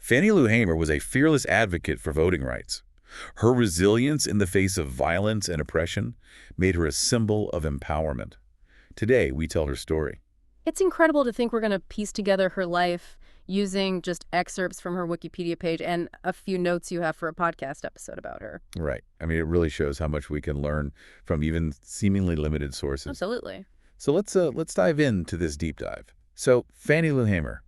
Fannie Lou Hamer was a fearless advocate for voting rights. Her resilience in the face of violence and oppression made her a symbol of empowerment. Today, we tell her story. It's incredible to think we're going to piece together her life using just excerpts from her Wikipedia page and a few notes you have for a podcast episode about her. Right. I mean, it really shows how much we can learn from even seemingly limited sources. Absolutely. So let's dive into this deep dive. So Fannie Lou Hamer,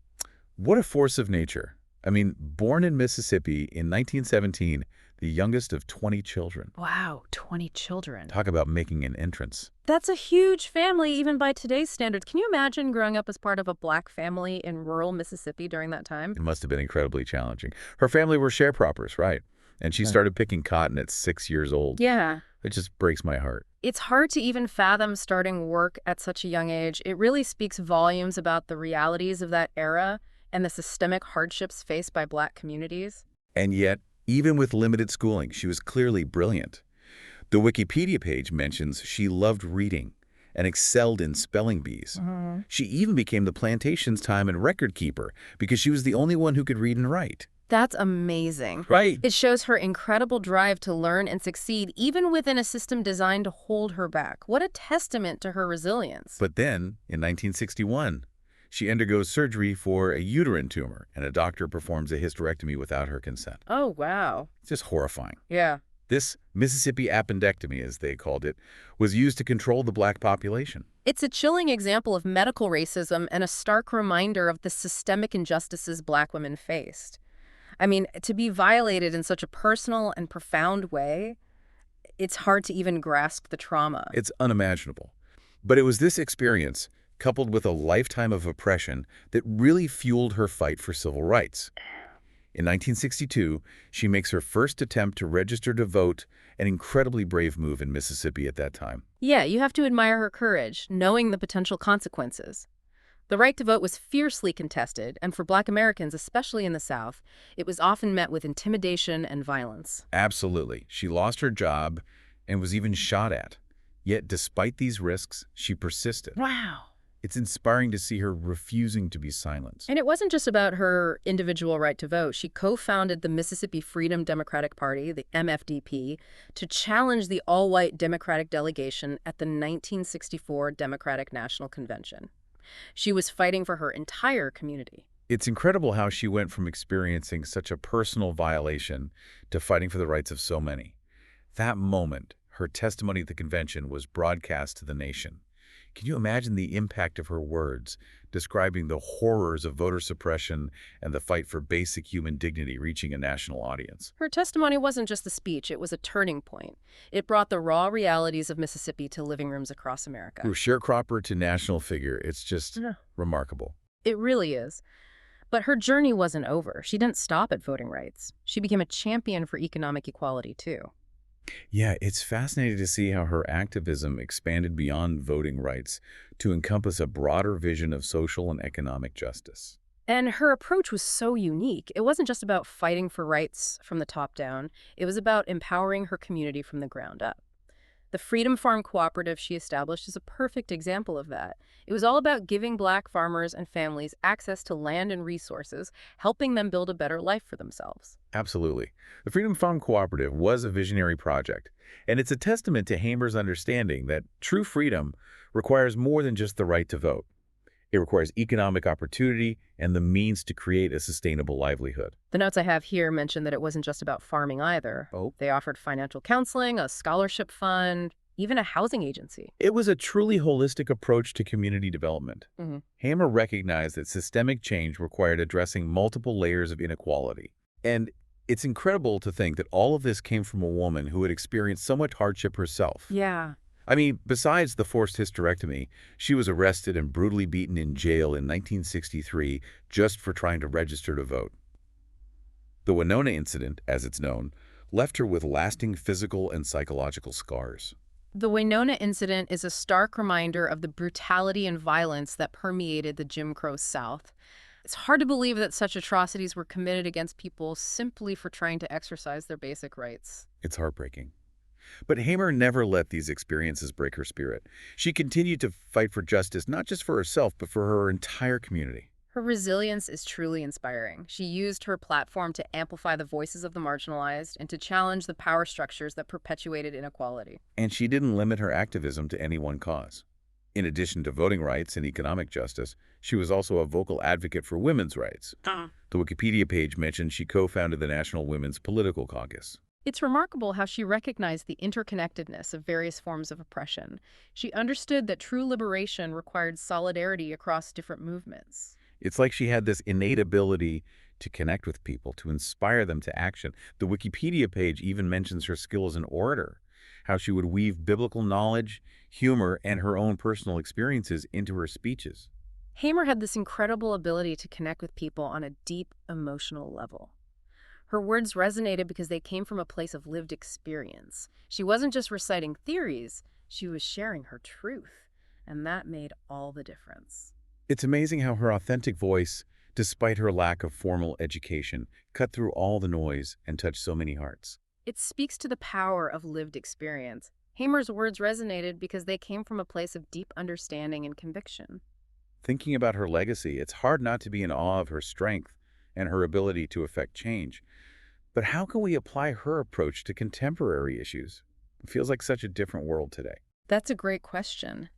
what a force of nature. I mean, born in Mississippi in 1917, the youngest of 20 children. Wow, 20 children. Talk about making an entrance. That's a huge family, even by today's standards. Can you imagine growing up as part of a black family in rural Mississippi during that time? It must have been incredibly challenging. Her family were sharecroppers, right? And she started picking cotton at 6 years old. Yeah. It just breaks my heart. It's hard to even fathom starting work at such a young age. It really speaks volumes about the realities of that era and the systemic hardships faced by black communities. And yet, even with limited schooling, she was clearly brilliant. The Wikipedia page mentions she loved reading and excelled in spelling bees. She even became the plantation's time and record keeper because she was the only one who could read and write. That's amazing. Right. It shows her incredible drive to learn and succeed, even within a system designed to hold her back. What a testament to her resilience. But then, in 1961, she undergoes surgery for a uterine tumor, and a doctor performs a hysterectomy without her consent. Oh, wow. It's just horrifying. Yeah. This Mississippi appendectomy, as they called it, was used to control the black population. It's a chilling example of medical racism and a stark reminder of the systemic injustices black women faced. I mean, to be violated in such a personal and profound way, it's hard to even grasp the trauma. It's unimaginable. But it was this experience, coupled with a lifetime of oppression, that really fueled her fight for civil rights. In 1962, she makes her first attempt to register to vote, an incredibly brave move in Mississippi at that time. Yeah, you have to admire her courage, knowing the potential consequences. The right to vote was fiercely contested, and for black Americans, especially in the South, it was often met with intimidation and violence. Absolutely. She lost her job and was even shot at. Yet, despite these risks, she persisted. Wow. It's inspiring to see her refusing to be silenced. And it wasn't just about her individual right to vote. She co-founded the Mississippi Freedom Democratic Party, the MFDP, to challenge the all-white Democratic delegation at the 1964 Democratic National Convention. She was fighting for her entire community. It's incredible how she went from experiencing such a personal violation to fighting for the rights of so many. That moment, her testimony at the convention was broadcast to the nation. Can you imagine the impact of her words, describing the horrors of voter suppression and the fight for basic human dignity reaching a national audience? Her testimony wasn't just a speech, it was a turning point. It brought the raw realities of Mississippi to living rooms across America. From sharecropper to national figure, it's just remarkable. It really is. But her journey wasn't over. She didn't stop at voting rights. She became a champion for economic equality, too. Yeah, it's fascinating to see how her activism expanded beyond voting rights to encompass a broader vision of social and economic justice. And her approach was so unique. It wasn't just about fighting for rights from the top down. It was about empowering her community from the ground up. The Freedom Farm Cooperative she established is a perfect example of that. It was all about giving black farmers and families access to land and resources, helping them build a better life for themselves. Absolutely. The Freedom Farm Cooperative was a visionary project, and it's a testament to Hamer's understanding that true freedom requires more than just the right to vote. It requires economic opportunity and the means to create a sustainable livelihood. The notes I have here mention that it wasn't just about farming either. Oh. They offered financial counseling, a scholarship fund, even a housing agency. It was a truly holistic approach to community development. Hamer recognized that systemic change required addressing multiple layers of inequality. And it's incredible to think that all of this came from a woman who had experienced so much hardship herself. Yeah. I mean, besides the forced hysterectomy, she was arrested and brutally beaten in jail in 1963 just for trying to register to vote. The Winona incident, as it's known, left her with lasting physical and psychological scars. The Winona incident is a stark reminder of the brutality and violence that permeated the Jim Crow South. It's hard to believe that such atrocities were committed against people simply for trying to exercise their basic rights. It's heartbreaking. But Hamer never let these experiences break her spirit. She continued to fight for justice, not just for herself, but for her entire community. Her resilience is truly inspiring. She used her platform to amplify the voices of the marginalized and to challenge the power structures that perpetuated inequality. And she didn't limit her activism to any one cause. In addition to voting rights and economic justice, she was also a vocal advocate for women's rights. The Wikipedia page mentions she co-founded the National Women's Political Caucus. It's remarkable how she recognized the interconnectedness of various forms of oppression. She understood that true liberation required solidarity across different movements. It's like she had this innate ability to connect with people, to inspire them to action. The Wikipedia page even mentions her skill as an orator, how she would weave biblical knowledge, humor, and her own personal experiences into her speeches. Hamer had this incredible ability to connect with people on a deep emotional level. Her words resonated because they came from a place of lived experience. She wasn't just reciting theories, she was sharing her truth, and that made all the difference. It's amazing how her authentic voice, despite her lack of formal education, cut through all the noise and touched so many hearts. It speaks to the power of lived experience. Hamer's words resonated because they came from a place of deep understanding and conviction. Thinking about her legacy, it's hard not to be in awe of her strength and her ability to affect change. But how can we apply her approach to contemporary issues? It feels like such a different world today. That's a great question.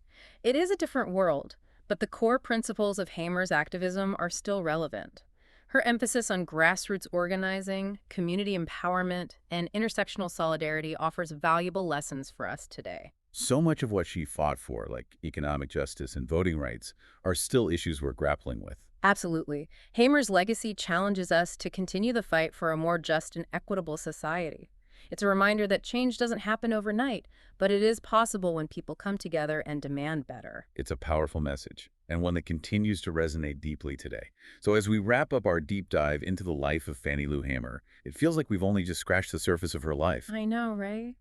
It is a different world, but the core principles of Hamer's activism are still relevant. Her emphasis on grassroots organizing, community empowerment, and intersectional solidarity offers valuable lessons for us today. So much of what she fought for, like economic justice and voting rights, are still issues we're grappling with. Absolutely. Hamer's legacy challenges us to continue the fight for a more just and equitable society. It's a reminder that change doesn't happen overnight, but it is possible when people come together and demand better. It's a powerful message, and one that continues to resonate deeply today. So as we wrap up our deep dive into the life of Fannie Lou Hamer, it feels like we've only just scratched the surface of her life. I know, right?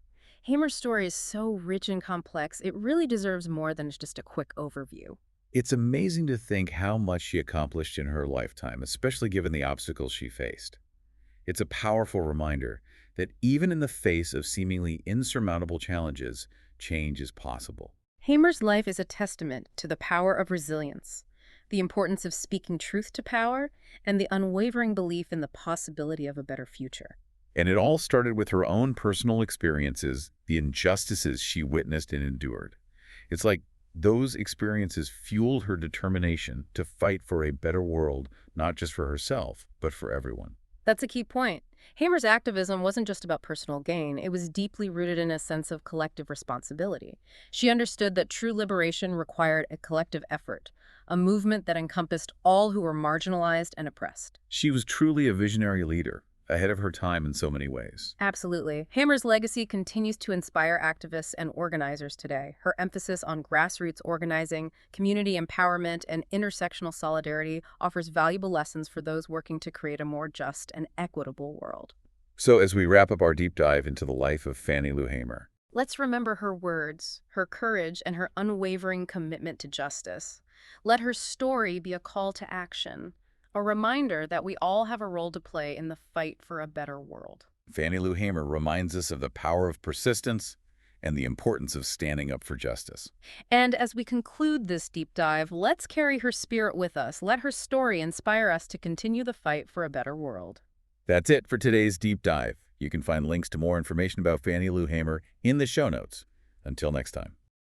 Hamer's story is so rich and complex, it really deserves more than just a quick overview. It's amazing to think how much she accomplished in her lifetime, especially given the obstacles she faced. It's a powerful reminder that even in the face of seemingly insurmountable challenges, change is possible. Hamer's life is a testament to the power of resilience, the importance of speaking truth to power, and the unwavering belief in the possibility of a better future. And it all started with her own personal experiences, the injustices she witnessed and endured. It's like those experiences fueled her determination to fight for a better world, not just for herself, but for everyone. That's a key point. Hamer's activism wasn't just about personal gain, it was deeply rooted in a sense of collective responsibility. She understood that true liberation required a collective effort, a movement that encompassed all who were marginalized and oppressed. She was truly a visionary leader, ahead of her time in so many ways. Absolutely. Hamer's legacy continues to inspire activists and organizers today. Her emphasis on grassroots organizing, community empowerment, and intersectional solidarity offers valuable lessons for those working to create a more just and equitable world. So as we wrap up our deep dive into the life of Fannie Lou Hamer, Let's remember her words, her courage, and her unwavering commitment to justice. Let her story be a call to action, a reminder that we all have a role to play in the fight for a better world. Fannie Lou Hamer reminds us of the power of persistence and the importance of standing up for justice. And as we conclude this deep dive, let's carry her spirit with us. Let her story inspire us to continue the fight for a better world. That's it for today's deep dive. You can find links to more information about Fannie Lou Hamer in the show notes. Until next time.